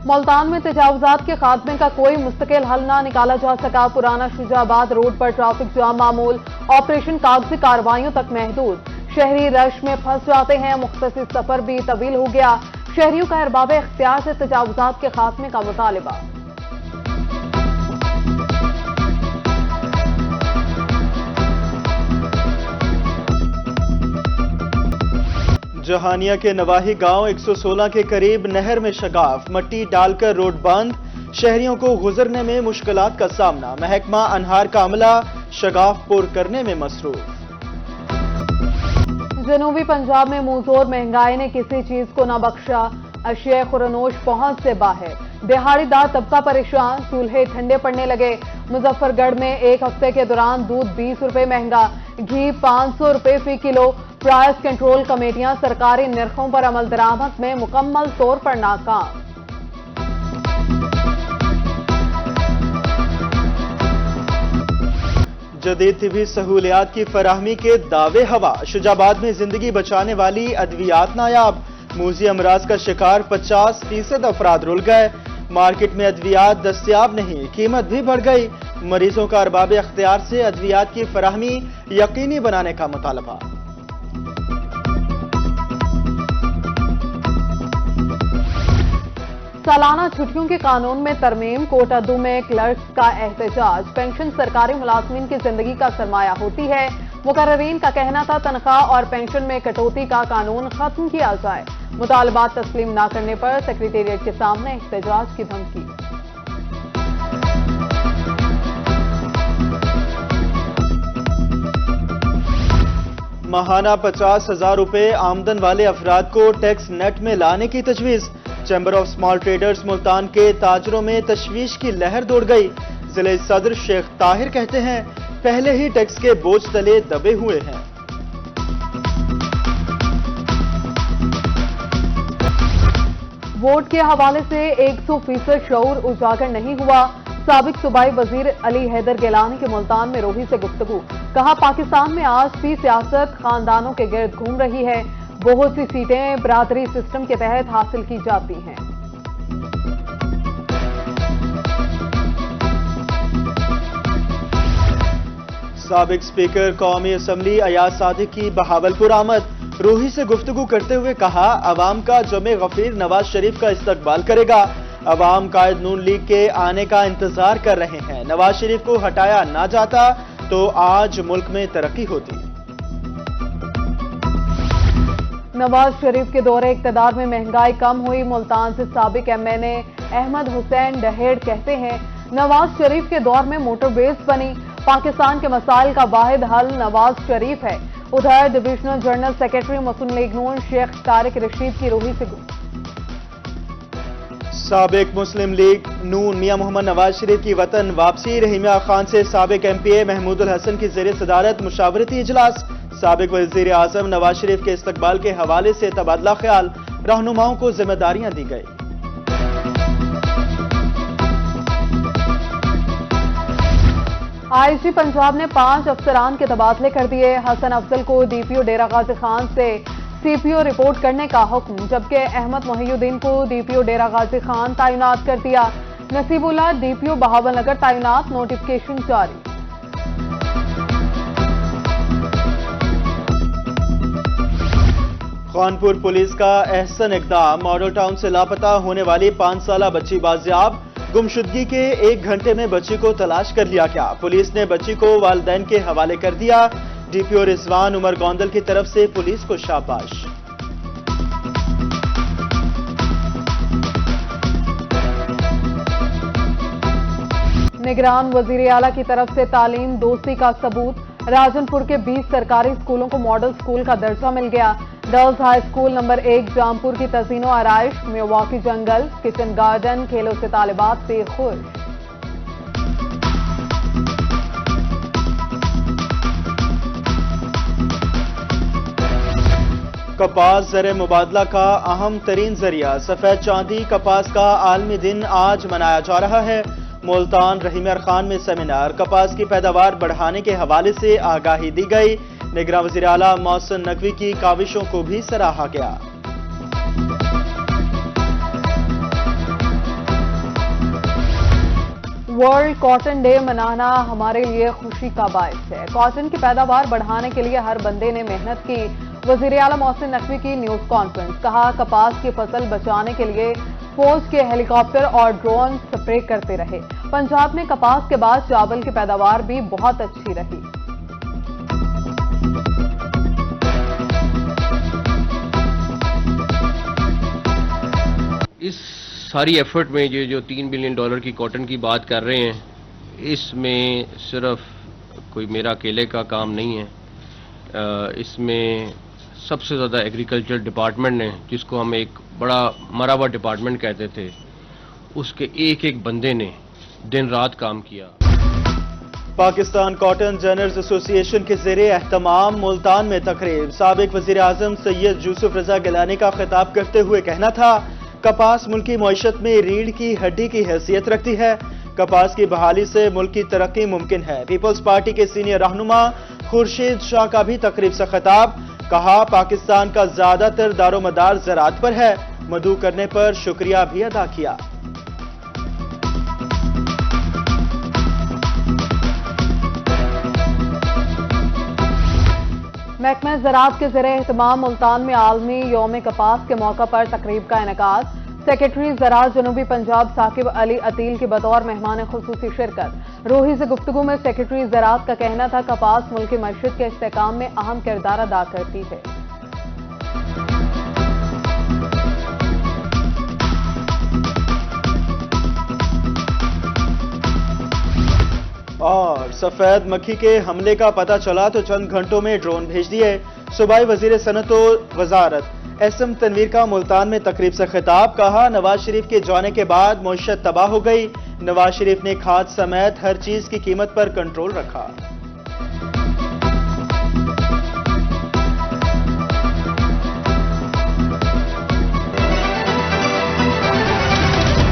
मुल्तान में तजावुजात के खात्मे का कोई मुस्तकिल हल ना निकाला जा सका। पुराना शुजाबाद रोड पर ट्रैफिक जाम मामूल, ऑपरेशन कागजी कार्रवाइयों तक महदूद। शहरी रश में फंस जाते हैं, मुख्तसर सफर भी तवील हो गया। शहरियों का अरबाब इख्तियार से तजावुजात के खात्मे का मुतालिबा। जहानिया के नवाही गांव 116 के करीब नहर में शगाफ, मट्टी डालकर रोड बंद, शहरियों को गुजरने में मुश्किलात का सामना। महकमा अनहार का अमला शगाफ पुर करने में मसरूफ। जनूबी पंजाब में मुंहजोर महंगाई ने किसी चीज को न बख्शा। अशिया खुरनोश पहुंच से बाहर, दिहाड़ीदार तबका परेशान, चूल्हे ठंडे पड़ने लगे। मुजफ्फरगढ़ में एक हफ्ते के दौरान दूध 20 रुपए महंगा, घी 500 रुपए फी किलो। प्राइस कंट्रोल कमेटियां सरकारी निर्खों पर अमल दरामद में मुकम्मल तौर पर नाकाम। जदीद तिबी सहूलियात की फराहमी के दावे हवा। शुजाबाद में जिंदगी बचाने वाली अद्वियात नायाब। मूजी अमराज का शिकार 50% अफराद रुल गए। मार्केट में अद्वियात दस्तयाब नहीं, कीमत भी बढ़ गई। मरीजों का अरबाब इख्तियार से अद्वियात की फराहमी यकीनी बनाने का मुतालबा। सालाना छुट्टियों के कानून में तरमीम, कोटा 2 में क्लर्क्स का एहतजाज। पेंशन सरकारी मुलाजमीन की जिंदगी का सरमाया होती है। मुकर्ररीन का कहना था तनख्वाह और पेंशन में कटौती का कानून खत्म किया जाए। मुतालबात तस्लीम न करने पर सेक्रेटेरिएट के सामने एहतजाज की धमकी। माहाना 50,000 रुपए आमदन वाले अफराद को टैक्स नेट में लाने की तजवीज। Chamber of small traders Multan के ताजरों में तशवीश की लहर दौड़ गई। जिले सदर शेख ताहिर कहते हैं पहले ही टैक्स के बोझ तले दबे हुए हैं। वोट के हवाले से 100% शऊर उजागर नहीं हुआ। साबिक सूबाई वजीर अली हैदर गिलानी के मुल्तान में रोही से गुफ्तगू। कहा पाकिस्तान में आज भी सियासत खानदानों के गिर्द घूम रही है। बहुत सी सीटें बरादरी सिस्टम के तहत हासिल की जाती हैं। साबिक स्पीकर कौमी असम्बली अयाज सादिक की बहावलपुर आमद। रूही से गुफ्तगू करते हुए कहा अवाम का जमे गफीर नवाज शरीफ का इस्तकबाल करेगा। अवाम कायद नून लीग के आने का इंतजार कर रहे हैं। नवाज शरीफ को हटाया ना जाता तो आज मुल्क में तरक्की होती। नवाज शरीफ के दौरे इक्तदार में महंगाई कम हुई। मुल्तान से साबिक एमएनए अहमद हुसैन डहेड़ कहते हैं नवाज शरीफ के दौर में मोटरवेज बनी। पाकिस्तान के मसाइल का वाहिद हल नवाज शरीफ है। उधर डिविजनल जनरल सेक्रेटरी मुस्लिम लीग नून शेख तारिक रशीद की रूही से साबिक मुस्लिम लीग नून मियां मोहम्मद नवाज शरीफ की वतन वापसी। रहीमिया खान से साबिक एमपीए महमूदुल हसन की ज़ेर सदारत मुशावरती इजलास। साबिक वज़ीर आज़म नवाज शरीफ के इस्तकबाल के हवाले से तबादला ख्याल। रहनुमाओं को जिम्मेदारियां दी गई। आईजी पंजाब ने 5 अफसरान के तबादले कर दिए। हसन अफजल को डीपीओ डेरा गाजी खान से सीपीओ रिपोर्ट करने का हुक्म, जबकि अहमद मोहिउद्दीन को डीपीओ डेरा गाजी खान तैनात कर दिया। नसीबुल्लाह डीपीओ बहावलनगर तैनात, नोटिफिकेशन जारी। खानपुर पुलिस का अहसन इक़दाम। मॉडल टाउन से लापता होने वाली 5 साला बच्ची बाजियाब। गुमशुदगी के 1 घंटे में बच्ची को तलाश कर लिया गया। पुलिस ने बच्ची को वालिदैन के हवाले कर दिया। डीपीओ रिजवान उमर गोंदल की तरफ से पुलिस को शाबाश। निगरान वजीर आला की तरफ से तालीम दोस्ती का सबूत। राजनपुर के 20 सरकारी स्कूलों को मॉडल स्कूल का दर्जा मिल गया। Girls high school number 1 Jampur की तज़ीनो आराइश, मियावाकी जंगल, किचन गार्डन, खेलों से तालिबात से खुश। कपास ज़र मुबादला का अहम तरीन जरिया। सफेद चांदी कपास का आलमी दिन आज मनाया जा रहा है। मुल्तान रहीमिया खान में सेमिनार। कपास की पैदावार बढ़ाने के हवाले से आगाही दी गई। निगरान वज़ीर आला मोहसिन नकवी की काविशों को भी सराहा गया। वर्ल्ड कॉटन डे मनाना हमारे लिए खुशी का बायस है। कॉटन की पैदावार बढ़ाने के लिए हर बंदे ने मेहनत की। वजीर आला मोहसिन नकवी की न्यूज कॉन्फ्रेंस, कहा कपास की फसल बचाने के लिए फौज के हेलीकॉप्टर और ड्रोन स्प्रे करते रहे। पंजाब में कपास के बाद चावल की पैदावार भी बहुत अच्छी रही। इस सारी एफर्ट में ये जो $3 बिलियन की कॉटन की बात कर रहे हैं, इसमें सिर्फ कोई मेरा अकेले का काम नहीं है। इसमें सबसे ज़्यादा एग्रीकल्चर डिपार्टमेंट ने, जिसको हम एक बड़ा मरा हुआ डिपार्टमेंट कहते थे, उसके एक एक बंदे ने दिन रात काम किया। पाकिस्तान कॉटन जर्नल्स एसोसिएशन के ज़ेरे एहतमाम मुल्तान में तकरीब, साबिक वज़ीर आज़म सैयद यूसुफ रजा गिलानी का खिताब करते हुए कहना था, कपास मुल्की मईशत में रीढ़ की हड्डी की हैसियत रखती है। कपास की बहाली से मुल्क की तरक्की मुमकिन है। पीपल्स पार्टी के सीनियर रहनुमा खुर्शीद शाह का भी तकरीब से खिताब, कहा पाकिस्तान का ज्यादातर दारोमदार ज़राअत पर है। मदऊ करने पर शुक्रिया भी अदा किया। महकमा ज़राअत के ज़रिए एहतमाम मुल्तान में आलमी यौम कपास के मौका पर तकरीब का इनेकाद। सेक्रेटरी ज़राअत जनूबी पंजाब साकिब अली अतील की बतौर मेहमान खुसूसी शिरकत। रूही से गुफ्तगू में सेक्रेटरी ज़राअत का कहना था, कपास मुल्क की मईशत के इस्तेहकाम में अहम किरदार अदा करती है। और सफेद मक्खी के हमले का पता चला तो चंद घंटों में ड्रोन भेज दिए। सूबाई वजीर सनत व वजारत एसएम तनवीर का मुल्तान में तकरीब से खिताब, कहा नवाज शरीफ के जाने के बाद मईशत तबाह हो गई। नवाज शरीफ ने खाद समेत हर चीज की कीमत पर कंट्रोल रखा।